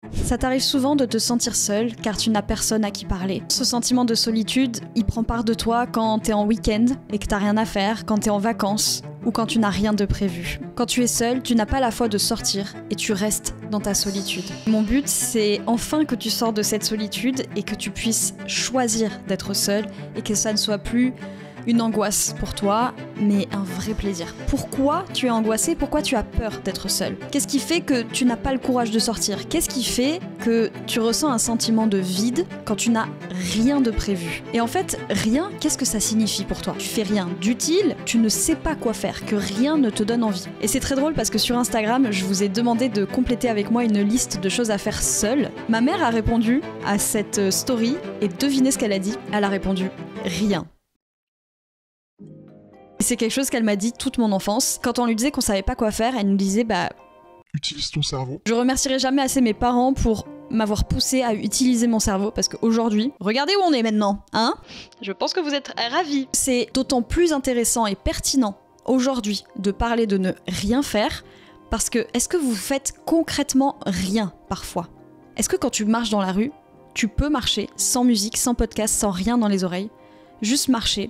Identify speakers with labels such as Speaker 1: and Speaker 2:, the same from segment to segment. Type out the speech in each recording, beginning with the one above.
Speaker 1: Ça t'arrive souvent de te sentir seul car tu n'as personne à qui parler. Ce sentiment de solitude, il prend part de toi quand t'es en week-end et que t'as rien à faire, quand t'es en vacances ou quand tu n'as rien de prévu. Quand tu es seul, tu n'as pas la foi de sortir et tu restes dans ta solitude. Mon but, c'est enfin que tu sors de cette solitude et que tu puisses choisir d'être seul et que ça ne soit plus une angoisse pour toi, mais un vrai plaisir. Pourquoi tu es angoissé? Pourquoi tu as peur d'être seul? Qu'est-ce qui fait que tu n'as pas le courage de sortir? Qu'est-ce qui fait que tu ressens un sentiment de vide quand tu n'as rien de prévu? Et en fait, rien, qu'est-ce que ça signifie pour toi? Tu fais rien d'utile, tu ne sais pas quoi faire, que rien ne te donne envie. Et c'est très drôle parce que sur Instagram, je vous ai demandé de compléter avec moi une liste de choses à faire seule. Ma mère a répondu à cette story et devinez ce qu'elle a dit? Elle a répondu rien. C'est quelque chose qu'elle m'a dit toute mon enfance. Quand on lui disait qu'on savait pas quoi faire, elle nous disait
Speaker 2: utilise ton cerveau.
Speaker 1: Je remercierai jamais assez mes parents pour m'avoir poussé à utiliser mon cerveau parce qu'aujourd'hui, regardez où on est maintenant, hein? Je pense que vous êtes ravis. C'est d'autant plus intéressant et pertinent aujourd'hui de parler de ne rien faire parce que est-ce que vous faites concrètement rien parfois? Est-ce que quand tu marches dans la rue, tu peux marcher sans musique, sans podcast, sans rien dans les oreilles? Juste marcher,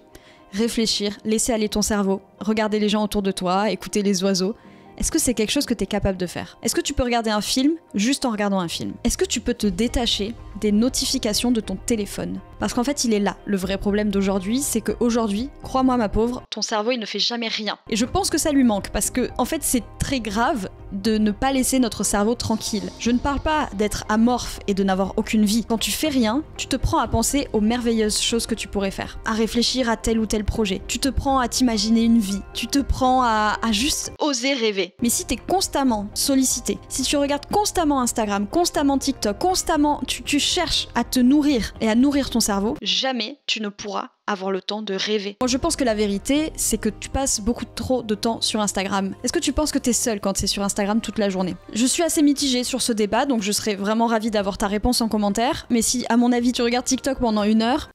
Speaker 1: réfléchir, laisser aller ton cerveau, regarder les gens autour de toi, écouter les oiseaux. Est-ce que c'est quelque chose que tu es capable de faire? Est-ce que tu peux regarder un film juste en regardant un film? Est-ce que tu peux te détacher des notifications de ton téléphone? Parce qu'en fait, il est là. Le vrai problème d'aujourd'hui, c'est qu'aujourd'hui, crois-moi ma pauvre, ton cerveau, il ne fait jamais rien. Et je pense que ça lui manque parce que, en fait, c'est très grave de ne pas laisser notre cerveau tranquille. Je ne parle pas d'être amorphe et de n'avoir aucune vie. Quand tu fais rien, tu te prends à penser aux merveilleuses choses que tu pourrais faire, à réfléchir à tel ou tel projet. Tu te prends à t'imaginer une vie. Tu te prends à juste oser rêver. Mais si t'es constamment sollicité, si tu regardes constamment Instagram, constamment TikTok, constamment tu cherches à te nourrir et à nourrir ton cerveau, jamais tu ne pourras avoir le temps de rêver. Moi, je pense que la vérité, c'est que tu passes beaucoup trop de temps sur Instagram. Est-ce que tu penses que t'es seul quand t'es sur Instagram toute la journée? Je suis assez mitigée sur ce débat, donc je serais vraiment ravie d'avoir ta réponse en commentaire. Mais si, à mon avis, tu regardes TikTok pendant 1 heure,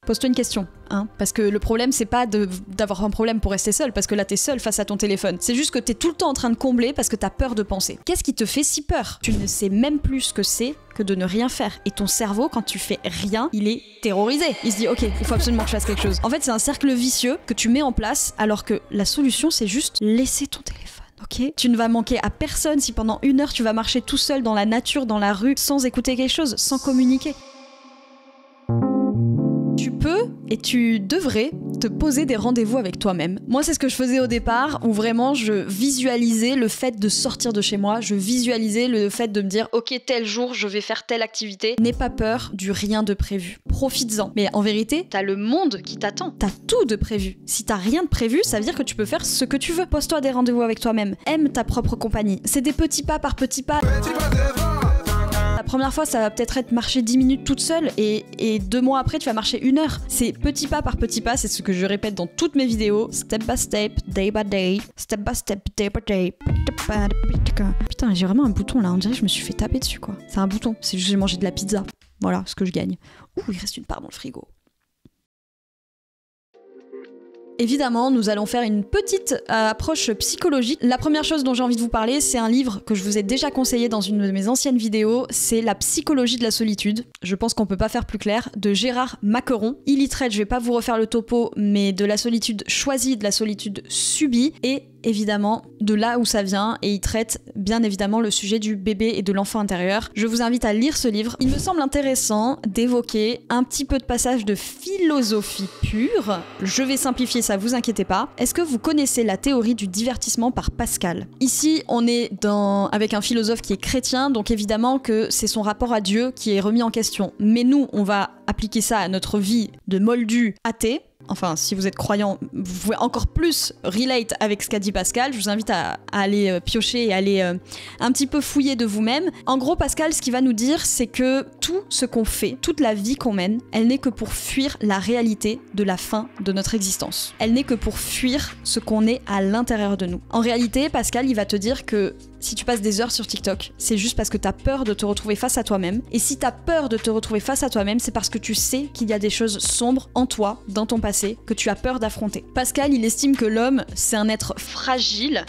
Speaker 1: pose-toi une question, hein, parce que le problème, c'est pas d'avoir un problème pour rester seul, parce que là, t'es seul face à ton téléphone. C'est juste que t'es tout le temps en train de combler parce que t'as peur de penser. Qu'est-ce qui te fait si peur? Tu ne sais même plus ce que c'est que de ne rien faire. Et ton cerveau, quand tu fais rien, il est terrorisé. Il se dit, ok, il faut absolument que je fasse quelque chose. En fait, c'est un cercle vicieux que tu mets en place, alors que la solution, c'est juste laisser ton téléphone. Ok, tu ne vas manquer à personne si pendant 1 heure, tu vas marcher tout seul dans la nature, dans la rue, sans écouter quelque chose, sans communiquer. Tu peux et tu devrais te poser des rendez-vous avec toi-même. Moi, c'est ce que je faisais au départ, où vraiment je visualisais le fait de sortir de chez moi, je visualisais le fait de me dire « Ok, tel jour, je vais faire telle activité ». N'aie pas peur du rien de prévu. Profites-en. Mais en vérité, t'as le monde qui t'attend. T'as tout de prévu. Si t'as rien de prévu, ça veut dire que tu peux faire ce que tu veux. Pose-toi des rendez-vous avec toi-même. Aime ta propre compagnie. C'est des petits pas par petits pas. La première fois, ça va peut-être être marcher 10 minutes toute seule et 2 mois après, tu vas marcher 1 heure. C'est petit pas par petit pas, c'est ce que je répète dans toutes mes vidéos. Step by step, day by day, step by step, day by day. Putain, j'ai vraiment un bouton là, on dirait que je me suis fait taper dessus quoi. C'est un bouton, c'est juste que j'ai mangé de la pizza. Voilà ce que je gagne. Ouh, il reste une part dans le frigo. Évidemment, nous allons faire une petite approche psychologique. La première chose dont j'ai envie de vous parler, c'est un livre que je vous ai déjà conseillé dans une de mes anciennes vidéos, c'est La psychologie de la solitude. Je pense qu'on peut pas faire plus clair, de Gérard Macqueron. Il y traite, je vais pas vous refaire le topo, mais de la solitude choisie, de la solitude subie, et évidemment de là où ça vient, et il traite bien évidemment le sujet du bébé et de l'enfant intérieur. Je vous invite à lire ce livre. Il me semble intéressant d'évoquer un petit peu de passage de philosophie pure. Je vais simplifier ça, vous inquiétez pas. Est-ce que vous connaissez la théorie du divertissement par Pascal? Ici, on est avec un philosophe qui est chrétien, donc évidemment que c'est son rapport à Dieu qui est remis en question. Mais nous, on va appliquer ça à notre vie de moldu athée. Enfin, si vous êtes croyant, vous pouvez encore plus relate avec ce qu'a dit Pascal. Je vous invite à aller piocher et aller un petit peu fouiller de vous-même. En gros, Pascal, ce qu'il va nous dire, c'est que tout ce qu'on fait, toute la vie qu'on mène, elle n'est que pour fuir la réalité de la fin de notre existence. Elle n'est que pour fuir ce qu'on est à l'intérieur de nous. En réalité, Pascal, il va te dire que si tu passes des heures sur TikTok, c'est juste parce que t'as peur de te retrouver face à toi-même. Et si t'as peur de te retrouver face à toi-même, c'est parce que tu sais qu'il y a des choses sombres en toi, dans ton passé, que tu as peur d'affronter. Pascal, il estime que l'homme, c'est un être fragile.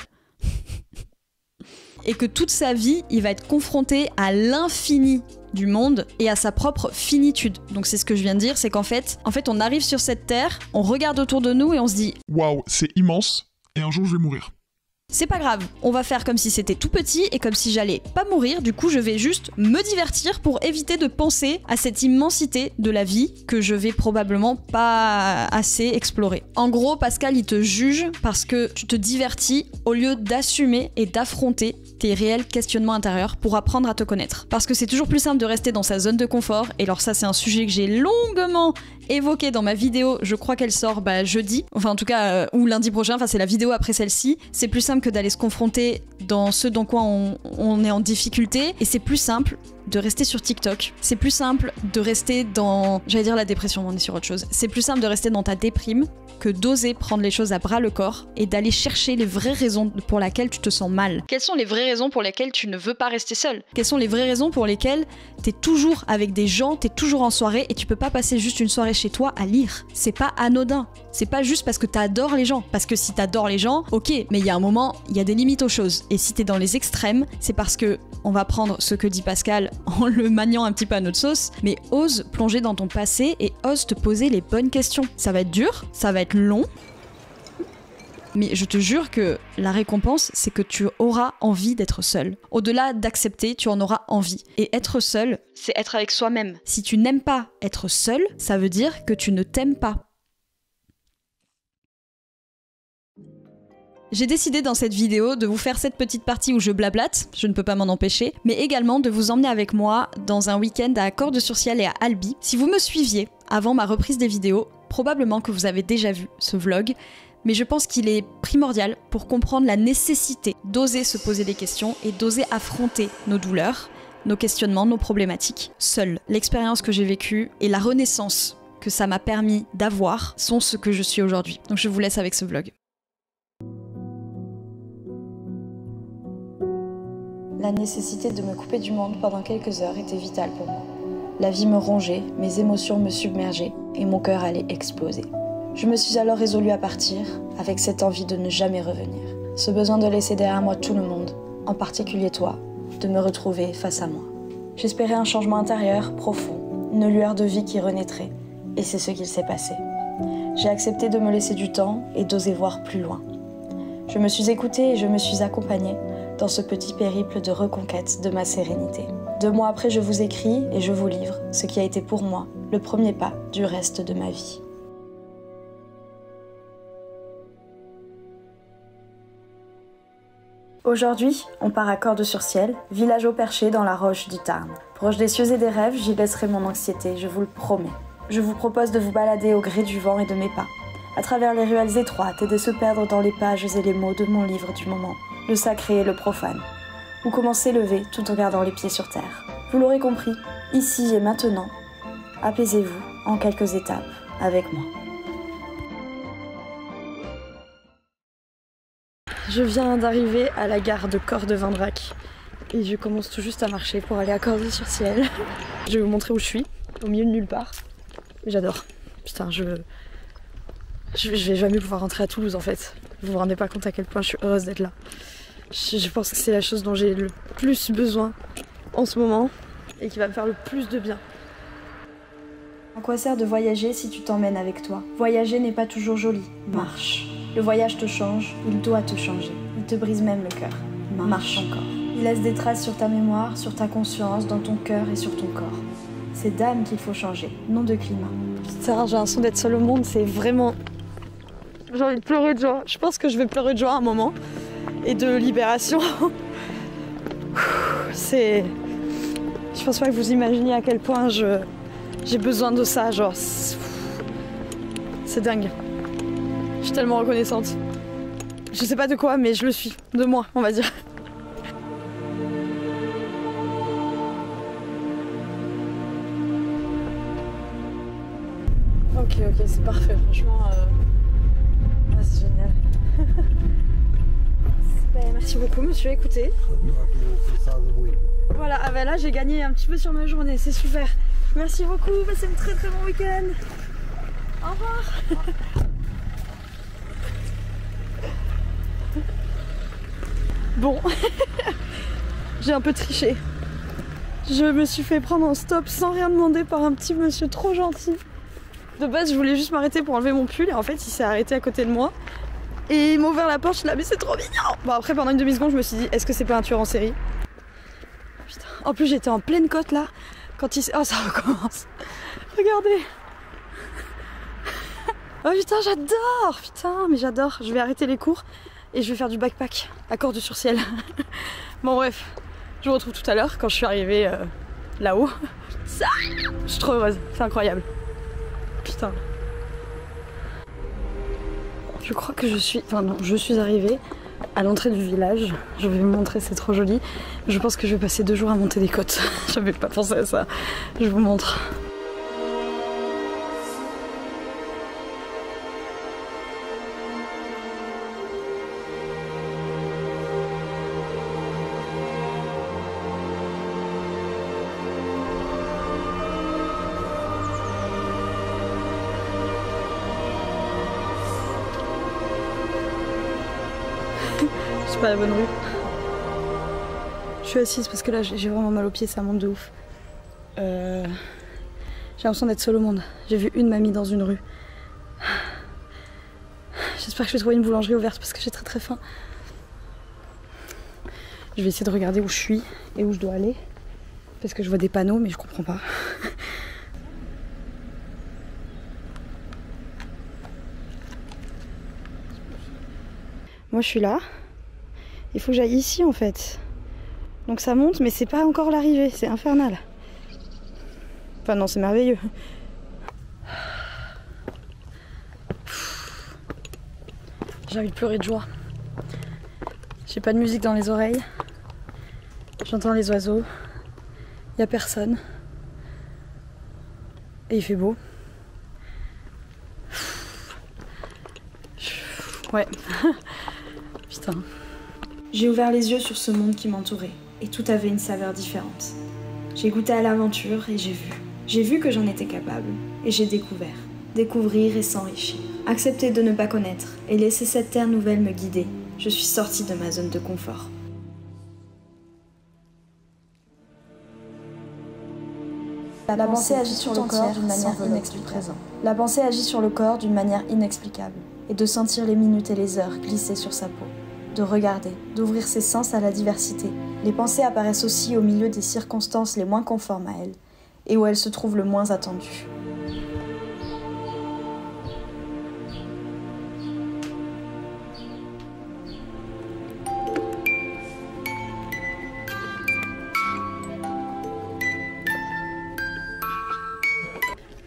Speaker 1: et que toute sa vie, il va être confronté à l'infini du monde et à sa propre finitude. Donc c'est ce que je viens de dire, c'est qu'en fait, on arrive sur cette terre, on regarde autour de nous et on se dit
Speaker 2: Waouh, c'est immense, et un jour je vais mourir.
Speaker 1: c'est pas grave, on va faire comme si c'était tout petit et comme si j'allais pas mourir, du coup je vais juste me divertir pour éviter de penser à cette immensité de la vie que je vais probablement pas assez explorer. En gros, Pascal il te juge parce que tu te divertis au lieu d'assumer et d'affronter tes réels questionnements intérieurs pour apprendre à te connaître. Parce que c'est toujours plus simple de rester dans sa zone de confort, et alors ça c'est un sujet que j'ai longuement évoqué dans ma vidéo, je crois qu'elle sort jeudi, enfin en tout cas ou lundi prochain, enfin c'est la vidéo après celle-ci. C'est plus simple que d'aller se confronter dans ce dans quoi on est en difficulté, et c'est plus simple de rester sur TikTok. C'est plus simple de rester dans, j'allais dire la dépression, on est sur autre chose. C'est plus simple de rester dans ta déprime que d'oser prendre les choses à bras le corps et d'aller chercher les vraies raisons pour lesquelles tu te sens mal. Quelles sont les vraies raisons pour lesquelles tu ne veux pas rester seul? Quelles sont les vraies raisons pour lesquelles t'es toujours avec des gens, t'es toujours en soirée et tu peux pas passer juste une soirée chez toi à lire? C'est pas anodin. C'est pas juste parce que t'adores les gens. Parce que si t'adores les gens, ok, mais il y a un moment, il y a des limites aux choses. Et si t'es dans les extrêmes, c'est parce que on va prendre ce que dit Pascal en le maniant un petit peu à notre sauce, mais ose plonger dans ton passé et ose te poser les bonnes questions. Ça va être dur, ça va être long, mais je te jure que la récompense, c'est que tu auras envie d'être seul. Au-delà d'accepter, tu en auras envie. Et être seul, c'est être avec soi-même. Si tu n'aimes pas être seul, ça veut dire que tu ne t'aimes pas. J'ai décidé dans cette vidéo de vous faire cette petite partie où je blablate, je ne peux pas m'en empêcher, mais également de vous emmener avec moi dans un week-end à Cordes-sur-Ciel et à Albi. Si vous me suiviez avant ma reprise des vidéos, probablement que vous avez déjà vu ce vlog, mais je pense qu'il est primordial pour comprendre la nécessité d'oser se poser des questions et d'oser affronter nos douleurs, nos questionnements, nos problématiques, seul. L'expérience que j'ai vécue et la renaissance que ça m'a permis d'avoir sont ce que je suis aujourd'hui. Donc je vous laisse avec ce vlog. La nécessité de me couper du monde pendant quelques heures était vitale pour moi. La vie me rongeait, mes émotions me submergeaient et mon cœur allait exploser. Je me suis alors résolue à partir, avec cette envie de ne jamais revenir. Ce besoin de laisser derrière moi tout le monde, en particulier toi, de me retrouver face à moi. J'espérais un changement intérieur profond, une lueur de vie qui renaîtrait, et c'est ce qu'il s'est passé. J'ai accepté de me laisser du temps et d'oser voir plus loin. Je me suis écoutée et je me suis accompagnée dans ce petit périple de reconquête de ma sérénité. 2 mois après, je vous écris et je vous livre ce qui a été pour moi le premier pas du reste de ma vie. Aujourd'hui, on part à Cordes-sur-Ciel, village au perché dans la Roche du Tarn. Proche des cieux et des rêves, j'y laisserai mon anxiété, je vous le promets. Je vous propose de vous balader au gré du vent et de mes pas, à travers les ruelles étroites et de se perdre dans les pages et les mots de mon livre du moment, le sacré et le profane. Ou comment s'élever tout en gardant les pieds sur terre. Vous l'aurez compris, ici et maintenant, apaisez-vous en quelques étapes avec moi. Je viens d'arriver à la gare de Cordes-Vindrac et je commence tout juste à marcher pour aller à Cordes-sur-Ciel. Je vais vous montrer où je suis, au milieu de nulle part. J'adore. Putain, je vais jamais pouvoir rentrer à Toulouse en fait. Vous vous rendez pas compte à quel point je suis heureuse d'être là. Je pense que c'est la chose dont j'ai le plus besoin en ce moment et qui va me faire le plus de bien. À quoi sert de voyager si tu t'emmènes avec toi? Voyager n'est pas toujours joli. Marche. Le voyage te change, il doit te changer. Il te brise même le cœur. Marche encore. Il laisse des traces sur ta mémoire, sur ta conscience, dans ton cœur et sur ton corps. C'est d'âme qu'il faut changer, non de climat. Putain, j'ai l'impression d'être seule au monde, c'est vraiment... J'ai envie de pleurer de joie. Je pense que je vais pleurer de joie à un moment. Et de libération. C'est... Je pense pas que vous imaginez à quel point j'ai besoin de ça, genre... C'est dingue. Je suis tellement reconnaissante. Je sais pas de quoi, mais je le suis. De moi, on va dire. Ok, c'est parfait. Franchement, c'est génial. Merci beaucoup, monsieur. Écoutez. Voilà, ah ben là, j'ai gagné un petit peu sur ma journée. C'est super. Merci beaucoup. Passez un très bon week-end. Au revoir. Bon, J'ai un peu triché. Je me suis fait prendre en stop sans rien demander par un petit monsieur trop gentil. De base, je voulais juste m'arrêter pour enlever mon pull et en fait, il s'est arrêté à côté de moi. Et il m'a ouvert la porte, je suis là, mais c'est trop mignon! Bon, après, pendant une demi-seconde, je me suis dit, est-ce que c'est pas un tueur en série? Putain. En plus, j'étais en pleine côte là, quand il s'est. Oh, ça recommence! Regardez! Oh putain, j'adore! Putain, mais j'adore! Je vais arrêter les cours et je vais faire du backpack à Cordes-sur-Ciel. Bon, bref, je vous retrouve tout à l'heure quand je suis arrivée là-haut. Ça, je suis trop heureuse, c'est incroyable. Putain. Je crois que je suis... Enfin non, je suis arrivée à l'entrée du village. Je vais vous montrer, c'est trop joli. Je pense que je vais passer 2 jours à monter des côtes. J'avais pas pensé à ça. Je vous montre. C'est pas la bonne rue. Je suis assise parce que là j'ai vraiment mal aux pieds, ça monte de ouf. J'ai l'impression d'être seule au monde. J'ai vu une mamie dans une rue. J'espère que je vais trouver une boulangerie ouverte parce que j'ai très faim. Je vais essayer de regarder où je suis et où je dois aller. Parce que je vois des panneaux mais je comprends pas. Moi je suis là. Il faut que j'aille ici en fait. Donc ça monte mais c'est pas encore l'arrivée, c'est infernal. Enfin non, c'est merveilleux. J'ai envie de pleurer de joie. J'ai pas de musique dans les oreilles. J'entends les oiseaux. Y a personne. Et il fait beau. Ouais. Putain.
Speaker 3: J'ai ouvert les yeux sur ce monde qui m'entourait, et tout avait une saveur différente. J'ai goûté à l'aventure et j'ai vu. J'ai vu que j'en étais capable, et j'ai découvert. Découvrir et s'enrichir. Accepter de ne pas connaître, et laisser cette terre nouvelle me guider. Je suis sortie de ma zone de confort. La pensée agit sur le corps d'une manière inexplicable. La pensée agit sur le corps d'une manière inexplicable. Et de sentir les minutes et les heures glisser sur sa peau. De regarder, d'ouvrir ses sens à la diversité. Les pensées apparaissent aussi au milieu des circonstances les moins conformes à elles, et où elles se trouvent le moins attendues.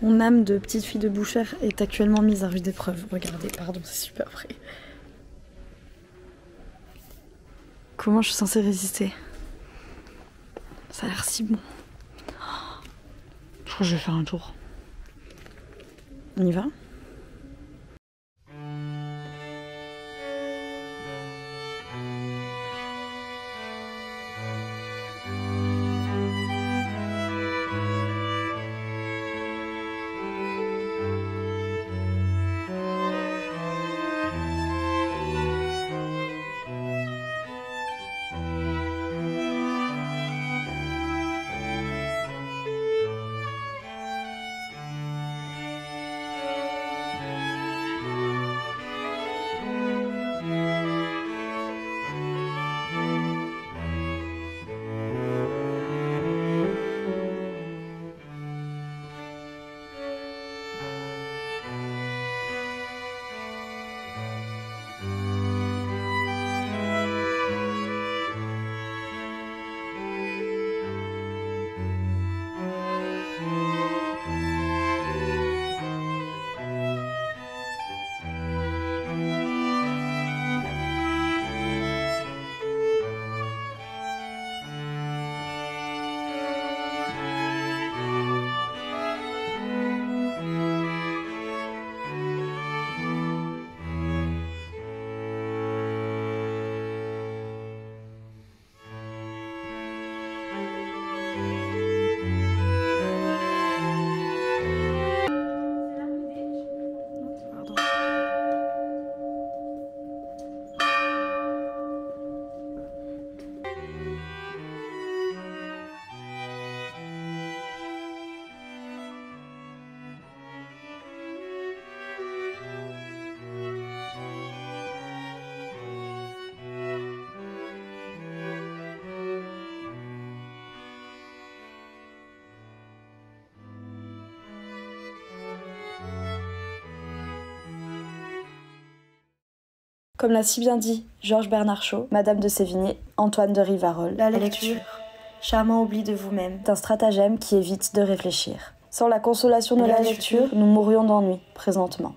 Speaker 1: Mon âme de petite fille de bouchère est actuellement mise à rude épreuve. Regardez, pardon, c'est super vrai. Comment je suis censée résister? Ça a l'air si bon. Je crois que je vais faire un tour. On y va?
Speaker 3: Comme l'a si bien dit Georges Bernard Shaw, Madame de Sévigné, Antoine de Rivarol, la lecture, charmant oubli de vous-même, est un stratagème qui évite de réfléchir. Sans la consolation de la lecture, nous mourrions d'ennui, présentement.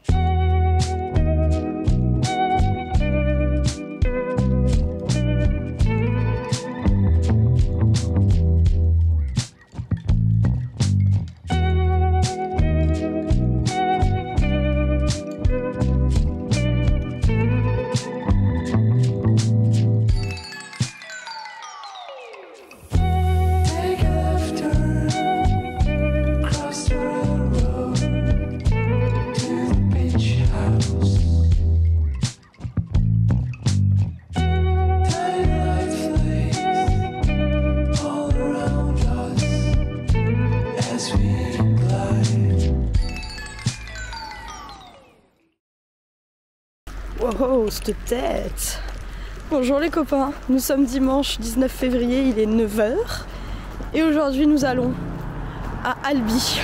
Speaker 3: Wow, cette tête! Bonjour les copains, nous sommes dimanche 19 février, il est 9h et aujourd'hui nous allons à Albi.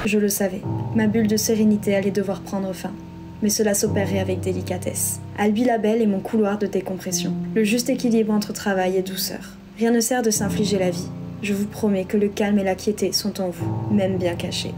Speaker 3: Je le savais, ma bulle de sérénité allait devoir prendre fin, mais cela s'opérait avec délicatesse. Albi la Belle est mon couloir de décompression, le juste équilibre entre travail et douceur. Rien ne sert de s'infliger la vie, je vous promets que le calme et la quiété sont en vous, même bien cachés.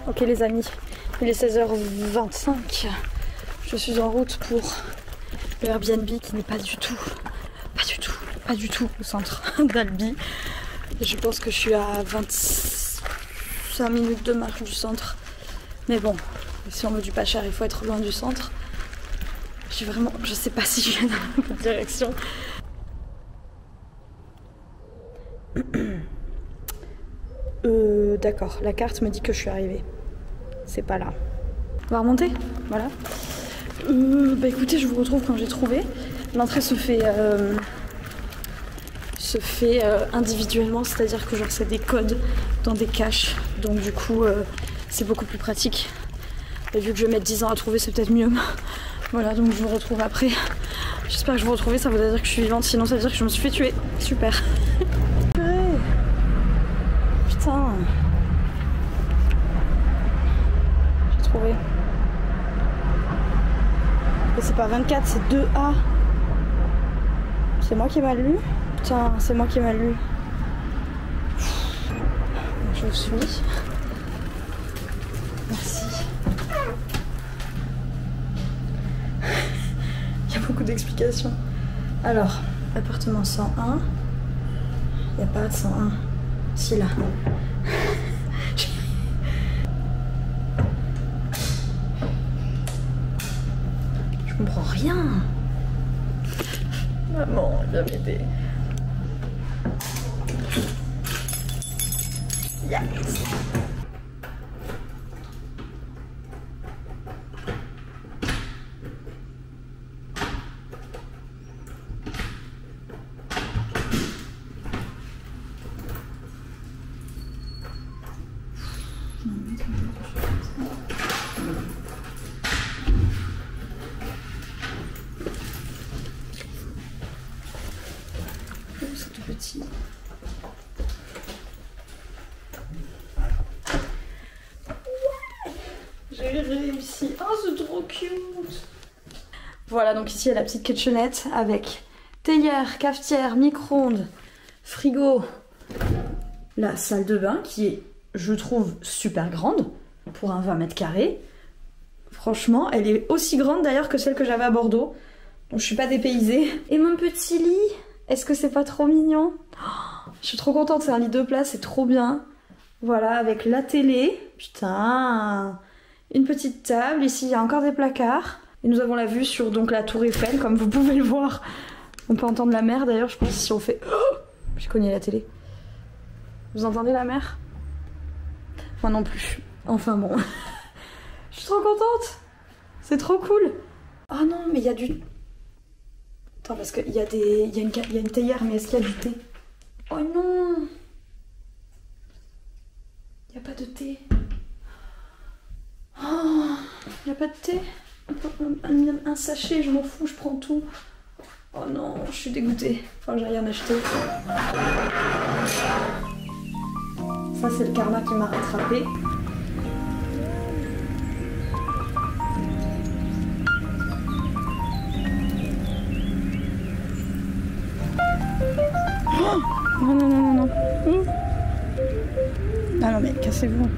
Speaker 3: Ok les amis, il est 16h25, je suis en route pour le Airbnb qui n'est pas du tout au centre d'Albi. Je pense que je suis à 25 minutes de marche du centre, mais bon, si on veut du pas cher il faut être loin du centre. Je sais pas si je viens dans la bonne direction. D'accord, la carte me dit que je suis arrivée. C'est pas là. On va remonter, voilà. Bah écoutez, je vous retrouve quand j'ai trouvé. L'entrée se fait individuellement, c'est-à-dire que genre c'est des codes dans des caches. Donc du coup, c'est beaucoup plus pratique. Et vu que je vais mettre 10 ans à trouver, c'est peut-être mieux. Voilà, donc je vous retrouve après. J'espère que je vous retrouve, ça veut dire que je suis vivante, sinon ça veut dire que je me suis fait tuer. Super. Putain. J'ai trouvé. Et c'est pas 24, c'est 2A. C'est moi qui ai mal lu. Putain, c'est moi qui ai mal lu. Je vous suis. Merci. Il y a beaucoup d'explications. Alors, appartement 101. Il n'y a pas de 101. Si là. Je comprends rien. Maman, viens m'aider. Yes. C'est tout petit. J'ai
Speaker 1: préférée ici. Oh, c'est trop cute. Voilà, donc ici il y a la petite kitchenette avec théière, cafetière, micro-ondes, frigo, la salle de bain qui est, je trouve, super grande pour un 20 mètres carrés. Franchement, elle est aussi grande d'ailleurs que celle que j'avais à Bordeaux. Donc je suis pas dépaysée. Et mon petit lit, est-ce que c'est pas trop mignon? Oh, je suis trop contente, c'est un lit 2 places, c'est trop bien. Voilà, avec la télé. Putain, une petite table. Ici, il y a encore des placards. Et nous avons la vue sur donc la tour Eiffel, comme vous pouvez le voir. On peut entendre la mer d'ailleurs, je pense, si on fait... Oh, j'ai cogné la télé. Vous entendez la mer? Moi non plus. Enfin bon. Je suis trop contente. C'est trop cool. Oh non, mais il y a du... Attends, parce qu'il y a des... Il y a une théière, mais est-ce qu'il y a du thé? Oh non! Il n'y a pas de thé. Oh, il n'y a pas de thé. Un sachet, je m'en fous, je prends tout. Oh non, je suis dégoûtée. Enfin, j'ai rien acheté. Ça, c'est le karma qui m'a rattrapée. Oh non, non, non, non, non. Ah non, mais cassez-vous.